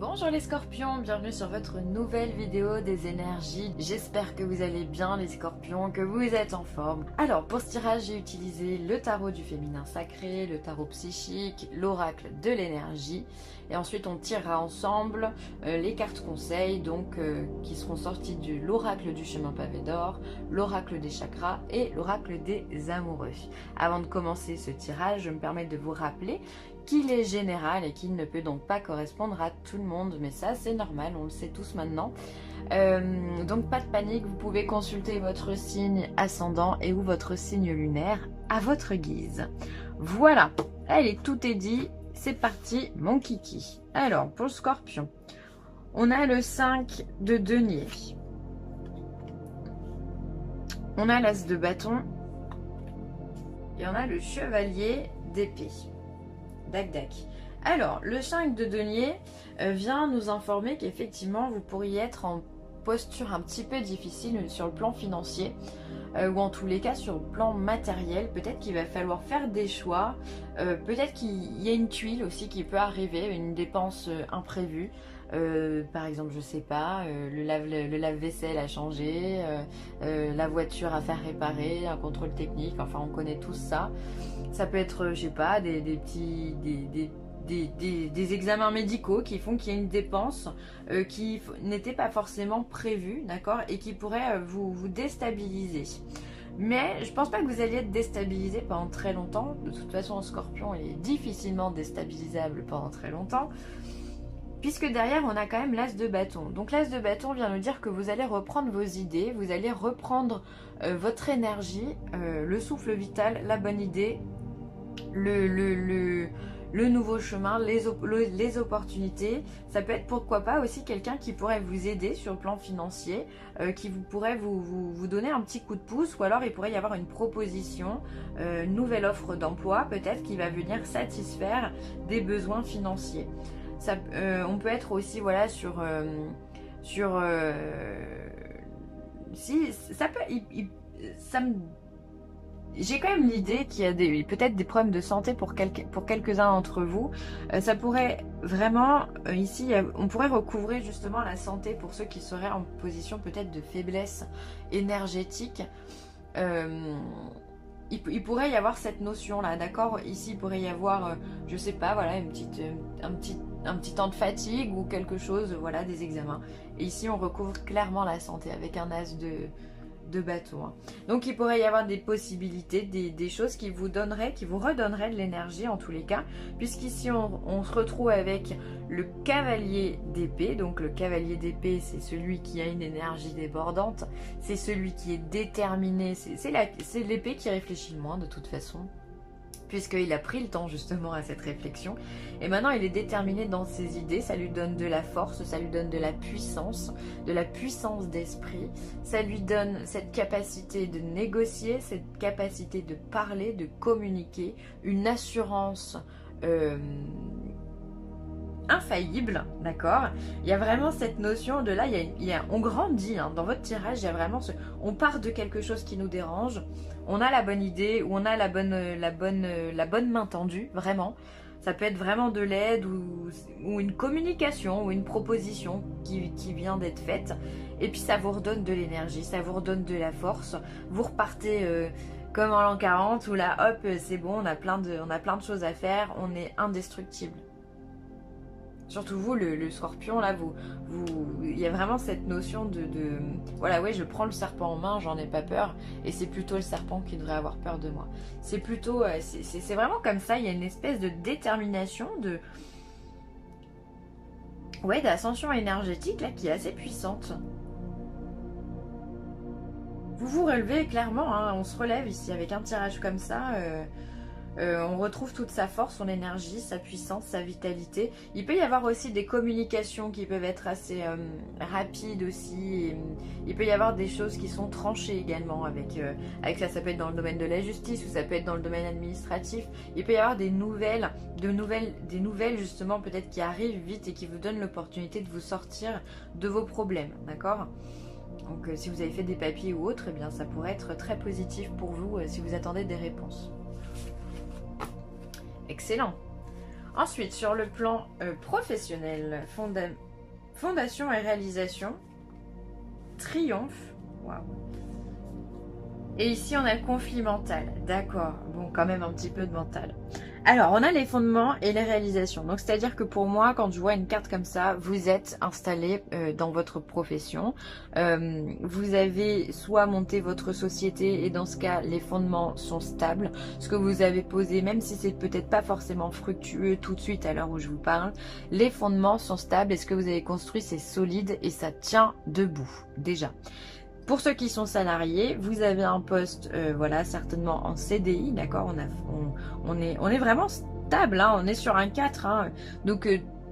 Bonjour les scorpions, bienvenue sur votre nouvelle vidéo des énergies. J'espère que vous allez bien les scorpions, que vous êtes en forme. Alors pour ce tirage, j'ai utilisé le tarot du féminin sacré, le tarot psychique, l'oracle de l'énergie. Et ensuite on tirera ensemble les cartes conseils qui seront sorties de l'oracle du chemin pavé d'or, l'oracle des chakras et l'oracle des amoureux. Avant de commencer ce tirage, je me permets de vous rappeler qu'il est général et qu'il ne peut donc pas correspondre à tout le monde, mais ça c'est normal, on le sait tous maintenant. Donc pas de panique, vous pouvez consulter votre signe ascendant et ou votre signe lunaire à votre guise. Voilà, allez, tout est dit, c'est parti mon kiki. Alors pour le scorpion, on a le 5 de denier, on a l'as de bâton et on a le chevalier d'épée. Dac dac. Alors, le 5 de denier vient nous informer qu'effectivement, vous pourriez être en posture un petit peu difficile sur le plan financier ou en tous les cas sur le plan matériel. Peut-être qu'il va falloir faire des choix. Peut-être qu'il y a une tuile aussi qui peut arriver, une dépense imprévue. Par exemple, je sais pas, le lave-vaisselle à changer, la voiture à faire réparer, un contrôle technique, enfin on connaît tous ça. Ça peut être, je sais pas, des examens médicaux qui font qu'il y a une dépense qui n'était pas forcément prévue, d'accord, et qui pourrait vous déstabiliser. Mais je pense pas que vous alliez être déstabilisé pendant très longtemps. De toute façon, en scorpion, il est difficilement déstabilisable pendant très longtemps. Puisque derrière, on a quand même l'as de bâton. Donc l'as de bâton vient nous dire que vous allez reprendre vos idées, vous allez reprendre votre énergie, le souffle vital, la bonne idée, le nouveau chemin, les opportunités. Ça peut être pourquoi pas aussi quelqu'un qui pourrait vous aider sur le plan financier, qui pourrait vous donner un petit coup de pouce, ou alors il pourrait y avoir une proposition, une nouvelle offre d'emploi peut-être qui va venir satisfaire des besoins financiers. Ça, on peut être aussi voilà si ça peut j'ai quand même l'idée qu'il y a peut-être des problèmes de santé pour quelques-uns d'entre vous. Ça pourrait vraiment, ici, on pourrait recouvrer justement la santé pour ceux qui seraient en position peut-être de faiblesse énergétique. Il pourrait y avoir cette notion-là, d'accord? Ici, il pourrait y avoir, je sais pas, voilà, un petit temps de fatigue ou quelque chose, voilà, des examens. Et ici, on recouvre clairement la santé avec un as de bâton. Hein. Donc, il pourrait y avoir des possibilités, des choses qui vous redonneraient de l'énergie en tous les cas, puisqu'ici, on se retrouve avec le cavalier d'épée. Donc, le cavalier d'épée, c'est celui qui a une énergie débordante, c'est celui qui est déterminé, c'est l'épée qui réfléchit le moins de toute façon, puisqu'il a pris le temps justement à cette réflexion. Et maintenant, il est déterminé dans ses idées, ça lui donne de la force, ça lui donne de la puissance d'esprit, ça lui donne cette capacité de négocier, cette capacité de parler, de communiquer, une assurance infaillible, d'accord. Il y a vraiment cette notion de là, on grandit hein, dans votre tirage, il y a vraiment on part de quelque chose qui nous dérange, on a la bonne idée ou on a la bonne main tendue, vraiment. Ça peut être vraiment de l'aide ou une communication ou une proposition qui vient d'être faite. Et puis ça vous redonne de l'énergie, ça vous redonne de la force. Vous repartez comme en l'an 40 où là, hop, c'est bon, on a plein de choses à faire, on est indestructible. Surtout vous, le scorpion, là, il y a vraiment cette notion voilà, ouais, je prends le serpent en main, j'en ai pas peur, et c'est plutôt le serpent qui devrait avoir peur de moi. C'est plutôt, c'est vraiment comme ça, il y a une espèce de détermination, d'ascension énergétique, là, qui est assez puissante. Vous vous relevez, clairement, hein, on se relève ici avec un tirage comme ça, on retrouve toute sa force, son énergie, sa puissance, sa vitalité. Il peut y avoir aussi des communications qui peuvent être assez rapides aussi. Et il peut y avoir des choses qui sont tranchées également avec ça. Ça peut être dans le domaine de la justice ou ça peut être dans le domaine administratif. Il peut y avoir des nouvelles justement peut-être qui arrivent vite et qui vous donnent l'opportunité de vous sortir de vos problèmes, d'accord ? Donc si vous avez fait des papiers ou autre, eh bien ça pourrait être très positif pour vous si vous attendez des réponses. Excellent. Ensuite, sur le plan professionnel, fondation et réalisation, triomphe. Waouh. Et ici, on a le conflit mental. D'accord. Bon, quand même un petit peu de mental. Alors, on a les fondements et les réalisations. Donc, c'est-à-dire que pour moi, quand je vois une carte comme ça, vous êtes installé dans votre profession. Vous avez soit monté votre société et dans ce cas, les fondements sont stables. Ce que vous avez posé, même si c'est peut-être pas forcément fructueux tout de suite à l'heure où je vous parle, les fondements sont stables et ce que vous avez construit, c'est solide et ça tient debout, déjà. Pour ceux qui sont salariés, vous avez un poste, voilà, certainement en CDI, d'accord, on est vraiment stable, hein, on est sur un 4, hein, donc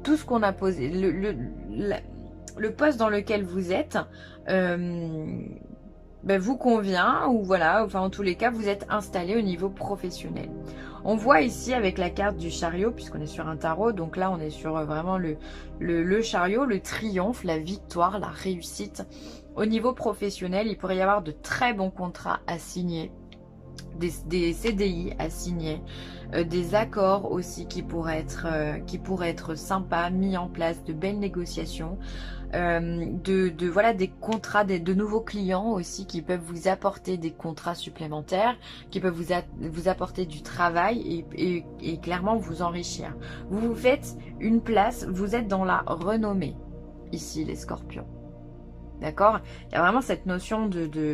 tout ce qu'on a posé, le poste dans lequel vous êtes, ben, vous convient, ou voilà, enfin en tous les cas, vous êtes installé au niveau professionnel. On voit ici avec la carte du chariot, puisqu'on est sur un tarot, donc là on est sur vraiment le chariot, le triomphe, la victoire, la réussite. Au niveau professionnel, il pourrait y avoir de très bons contrats à signer, des CDI à signer, des accords aussi qui pourraient être sympas, mis en place, de belles négociations, voilà, des contrats, de nouveaux clients aussi qui peuvent vous apporter des contrats supplémentaires, qui peuvent vous apporter du travail et clairement vous enrichir. Vous vous faites une place, vous êtes dans la renommée ici les scorpions. D'accord? Il y a vraiment cette notion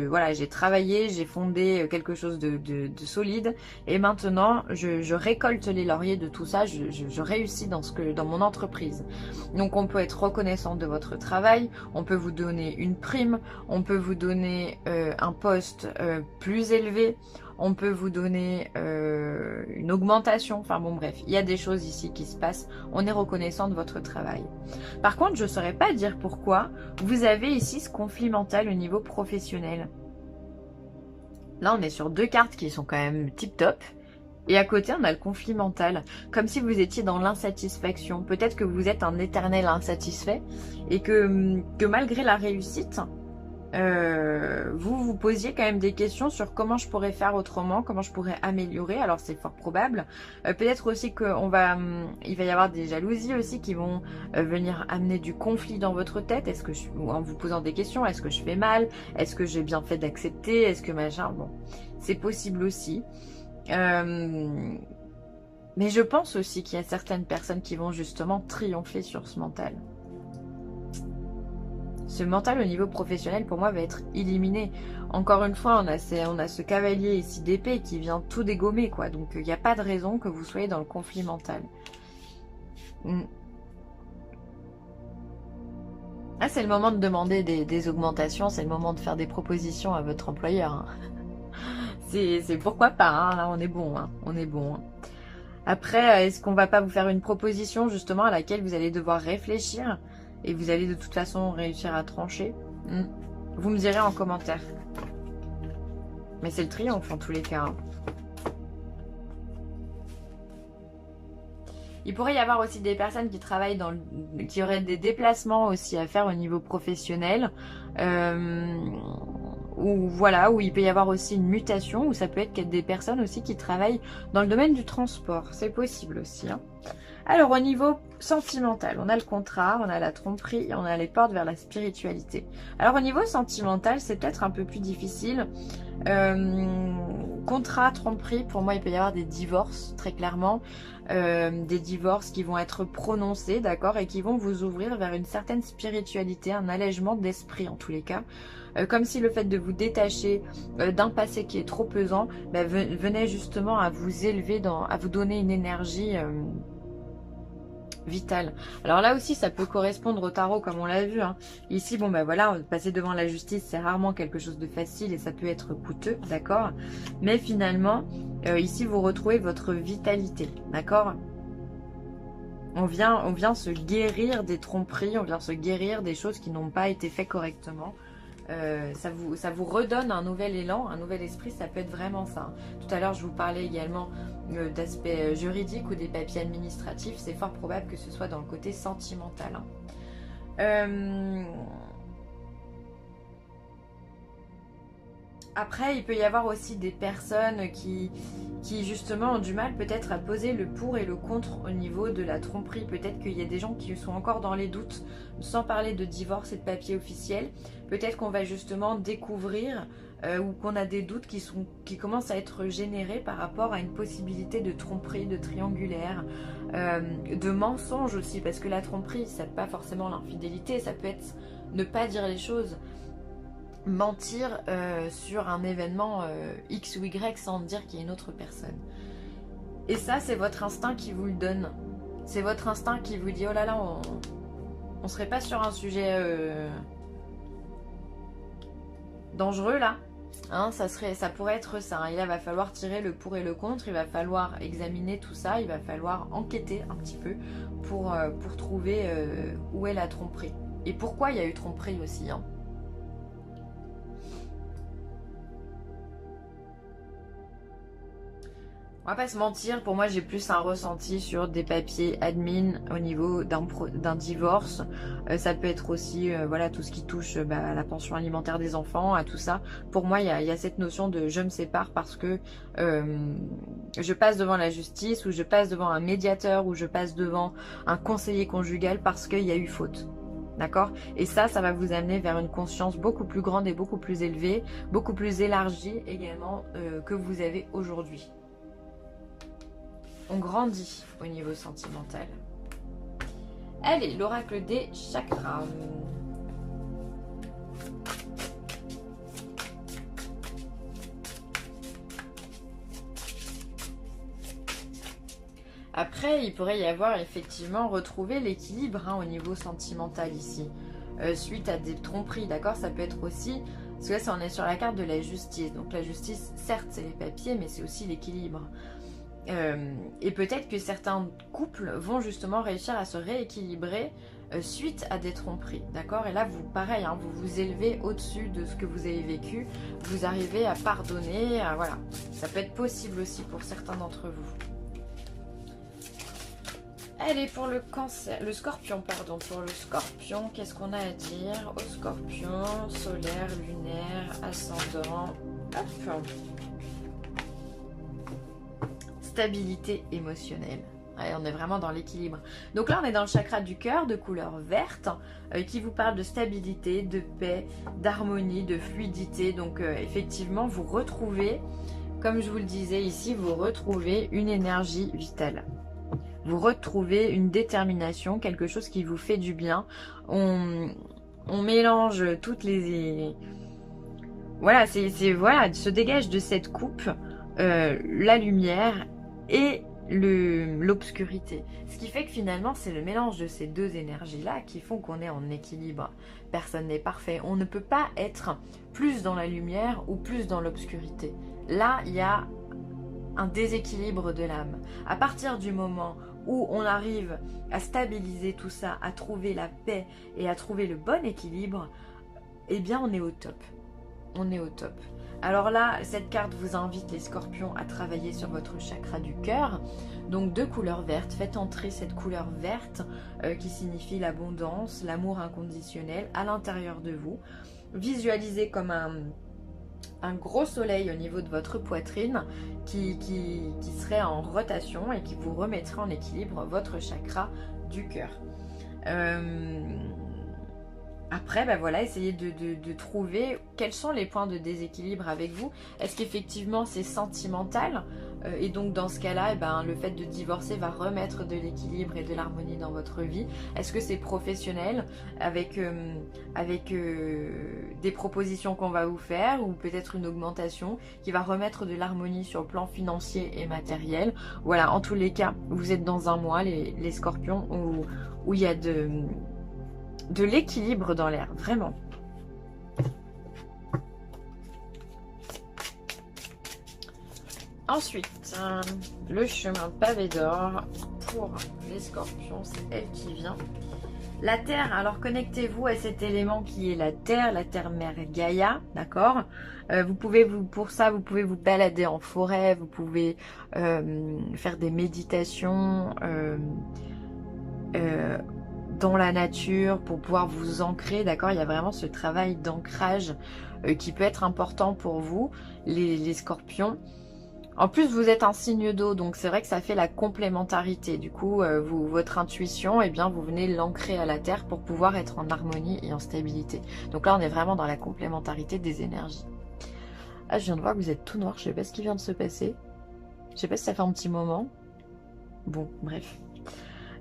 voilà, j'ai travaillé, j'ai fondé quelque chose de solide et maintenant je récolte les lauriers de tout ça, je réussis dans mon entreprise. Donc on peut être reconnaissant de votre travail, on peut vous donner une prime, on peut vous donner un poste plus élevé, on peut vous donner une augmentation, enfin bon bref, il y a des choses ici qui se passent, on est reconnaissant de votre travail. Par contre, je ne saurais pas dire pourquoi vous avez ici ce conflit mental au niveau professionnel. Là, on est sur deux cartes qui sont quand même tip top. Et à côté, on a le conflit mental. Comme si vous étiez dans l'insatisfaction. Peut-être que vous êtes un éternel insatisfait. Et que malgré la réussite, vous vous posiez quand même des questions sur comment je pourrais faire autrement, comment je pourrais améliorer. Alors c'est fort probable. Peut-être aussi il va y avoir des jalousies aussi qui vont venir amener du conflit dans votre tête. En vous posant des questions, est-ce que je fais mal? Est-ce que j'ai bien fait d'accepter? Est-ce que machin? Bon, c'est possible aussi. Mais je pense aussi qu'il y a certaines personnes qui vont justement triompher sur ce mental. Ce mental au niveau professionnel, pour moi, va être éliminé. Encore une fois, on a ce cavalier ici d'épée qui vient tout dégommer, quoi. Donc, il n'y a pas de raison que vous soyez dans le conflit mental. Ah, c'est le moment de demander des augmentations, c'est le moment de faire des propositions à votre employeur. Hein. C'est pourquoi pas, hein. Là, on est bon, hein. On est bon. Hein. Après, est-ce qu'on va pas vous faire une proposition, justement, à laquelle vous allez devoir réfléchir ? Et vous allez de toute façon réussir à trancher. Vous me direz en commentaire. Mais c'est le triomphe en tous les cas. Hein. Il pourrait y avoir aussi des personnes qui travaillent qui auraient des déplacements aussi à faire au niveau professionnel. Où il peut y avoir aussi une mutation. Ou ça peut être des personnes aussi qui travaillent dans le domaine du transport. C'est possible aussi. Hein. Alors au niveau sentimental, on a le contrat, on a la tromperie, on a les portes vers la spiritualité. Alors au niveau sentimental, c'est peut-être un peu plus difficile. Contrat, tromperie, pour moi il peut y avoir des divorces, très clairement. Des divorces qui vont être prononcés, d'accord, et qui vont vous ouvrir vers une certaine spiritualité, un allègement d'esprit en tous les cas. Comme si le fait de vous détacher d'un passé qui est trop pesant venait justement à vous élever, à vous donner une énergie vitale. Alors là aussi, ça peut correspondre au tarot comme on l'a vu. Hein. Ici, bon voilà, passer devant la justice, c'est rarement quelque chose de facile et ça peut être coûteux, d'accord. Mais finalement, ici, vous retrouvez votre vitalité, d'accord. On vient se guérir des tromperies, on vient se guérir des choses qui n'ont pas été faites correctement. Ça vous redonne un nouvel élan, un nouvel esprit, ça peut être vraiment ça. Tout à l'heure, je vous parlais également d'aspect juridique ou des papiers administratifs. C'est fort probable que ce soit dans le côté sentimental. Hein. Après, il peut y avoir aussi des personnes qui justement ont du mal peut-être à poser le pour et le contre au niveau de la tromperie. Peut-être qu'il y a des gens qui sont encore dans les doutes, sans parler de divorce et de papier officiel. Peut-être qu'on va justement découvrir ou qu'on a des doutes qui commencent à être générés par rapport à une possibilité de tromperie, de triangulaire, de mensonge aussi. Parce que la tromperie, ça n'est pas forcément l'infidélité, ça peut être ne pas dire les choses. Mentir sur un événement X ou Y sans dire qu'il y a une autre personne. Et ça, c'est votre instinct qui vous le donne. C'est votre instinct qui vous dit, oh là là, on serait pas sur un sujet dangereux là, hein, ça pourrait être ça. Et là, il va falloir tirer le pour et le contre, il va falloir examiner tout ça, il va falloir enquêter un petit peu pour trouver où est la tromperie. Et pourquoi il y a eu tromperie aussi, hein. On va pas se mentir, pour moi j'ai plus un ressenti sur des papiers admin au niveau d'un divorce. Ça peut être aussi voilà, tout ce qui touche à la pension alimentaire des enfants, à tout ça. Pour moi il y a cette notion de je me sépare parce que je passe devant la justice, ou je passe devant un médiateur, ou je passe devant un conseiller conjugal parce qu'il y a eu faute. D'accord? Et ça va vous amener vers une conscience beaucoup plus grande et beaucoup plus élevée, beaucoup plus élargie également que vous avez aujourd'hui. On grandit au niveau sentimental. Allez, l'oracle des chakras. Après, il pourrait y avoir effectivement retrouvé l'équilibre au niveau sentimental ici. Suite à des tromperies, d'accord? Ça peut être aussi... Parce que là, on est sur la carte de la justice. Donc la justice, certes, c'est les papiers, mais c'est aussi l'équilibre. Et peut-être que certains couples vont justement réussir à se rééquilibrer suite à des tromperies, d'accord? Et là, vous, pareil, vous vous élevez au-dessus de ce que vous avez vécu, vous arrivez à pardonner, voilà. Ça peut être possible aussi pour certains d'entre vous. Allez, pour le cancer, le scorpion, pardon, pour le scorpion, qu'est-ce qu'on a à dire au scorpion? Solaire, lunaire, ascendant, hop. Stabilité émotionnelle. Ouais, on est vraiment dans l'équilibre. Donc là, on est dans le chakra du cœur de couleur verte qui vous parle de stabilité, de paix, d'harmonie, de fluidité. Donc effectivement, vous retrouvez, comme je vous le disais ici, vous retrouvez une énergie vitale. Vous retrouvez une détermination, quelque chose qui vous fait du bien. On mélange toutes les... Voilà, voilà, se dégage de cette coupe la lumière et l'obscurité. Ce qui fait que finalement, c'est le mélange de ces deux énergies-là qui font qu'on est en équilibre. Personne n'est parfait. On ne peut pas être plus dans la lumière ou plus dans l'obscurité. Là, il y a un déséquilibre de l'âme. À partir du moment où on arrive à stabiliser tout ça, à trouver la paix et à trouver le bon équilibre, eh bien, on est au top. On est au top. Alors là, cette carte vous invite, les scorpions, à travailler sur votre chakra du cœur. Donc de couleur verte, faites entrer cette couleur verte qui signifie l'abondance, l'amour inconditionnel à l'intérieur de vous. Visualisez comme un gros soleil au niveau de votre poitrine qui serait en rotation et qui vous remettrait en équilibre votre chakra du cœur. Après, voilà, essayez de trouver quels sont les points de déséquilibre avec vous. Est-ce qu'effectivement c'est sentimental et donc dans ce cas-là, le fait de divorcer va remettre de l'équilibre et de l'harmonie dans votre vie? Est-ce que c'est professionnel avec des propositions qu'on va vous faire, ou peut-être une augmentation qui va remettre de l'harmonie sur le plan financier et matériel? Voilà, en tous les cas, vous êtes dans un mois, les scorpions, où il y a de l'équilibre dans l'air, vraiment. Ensuite, le chemin pavé d'or pour les scorpions, c'est elle qui vient. La terre, alors connectez-vous à cet élément qui est la terre mère Gaïa, d'accord? Pour ça, vous pouvez vous balader en forêt, vous pouvez faire des méditations, dans la nature, pour pouvoir vous ancrer, d'accord? Il y a vraiment ce travail d'ancrage qui peut être important pour vous, les scorpions. En plus, vous êtes un signe d'eau, donc c'est vrai que ça fait la complémentarité. Du coup, votre intuition, eh bien, vous venez l'ancrer à la terre pour pouvoir être en harmonie et en stabilité. Donc là, on est vraiment dans la complémentarité des énergies. Ah, je viens de voir que vous êtes tout noir, je sais pas ce qui vient de se passer. Je sais pas si ça fait un petit moment. Bon, bref.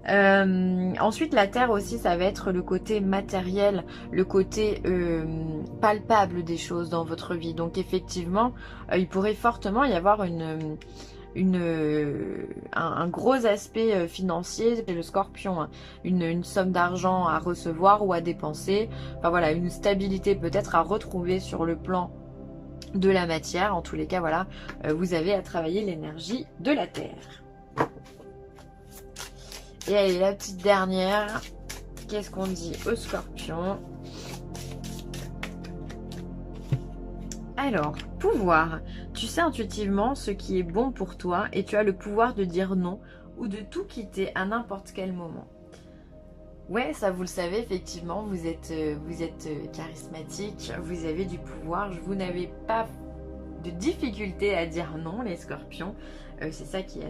Ensuite, la terre aussi, ça va être le côté matériel, le côté palpable des choses dans votre vie. Donc effectivement, il pourrait fortement y avoir un gros aspect financier, c'est le scorpion, hein. Une somme d'argent à recevoir ou à dépenser. Enfin voilà, une stabilité peut-être à retrouver sur le plan de la matière. En tous les cas, voilà, vous avez à travailler l'énergie de la terre. Et allez, la petite dernière. Qu'est-ce qu'on dit au scorpion? Alors, pouvoir. Tu sais intuitivement ce qui est bon pour toi et tu as le pouvoir de dire non ou de tout quitter à n'importe quel moment. Ouais, ça vous le savez, effectivement, vous êtes charismatique, vous avez du pouvoir, vous n'avez pas de difficulté à dire non, les scorpions. C'est ça qui est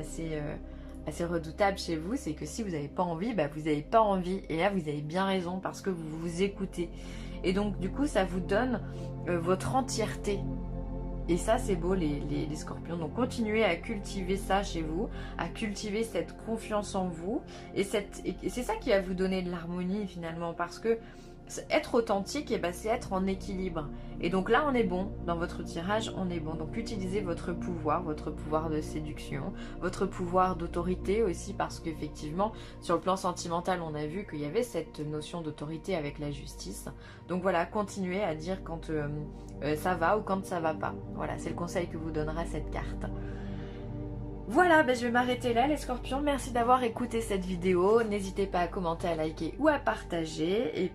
assez redoutable chez vous, c'est que si vous n'avez pas envie, bah vous n'avez pas envie. Et là, vous avez bien raison parce que vous vous écoutez. Et donc, du coup, ça vous donne votre entièreté. Et ça, c'est beau, les scorpions. Donc, continuez à cultiver ça chez vous, à cultiver cette confiance en vous. Et c'est ça qui va vous donner de l'harmonie, finalement, parce que être authentique, eh ben, c'est être en équilibre. Et donc là, on est bon. Dans votre tirage, on est bon. Donc, utilisez votre pouvoir de séduction, votre pouvoir d'autorité aussi, parce qu'effectivement, sur le plan sentimental, on a vu qu'il y avait cette notion d'autorité avec la justice. Donc voilà, continuez à dire quand ça va ou quand ça va pas. Voilà, c'est le conseil que vous donnera cette carte. Voilà, ben je vais m'arrêter là les scorpions. Merci d'avoir écouté cette vidéo. N'hésitez pas à commenter, à liker ou à partager. Et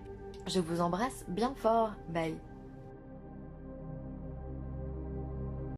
je vous embrasse bien fort. Bye.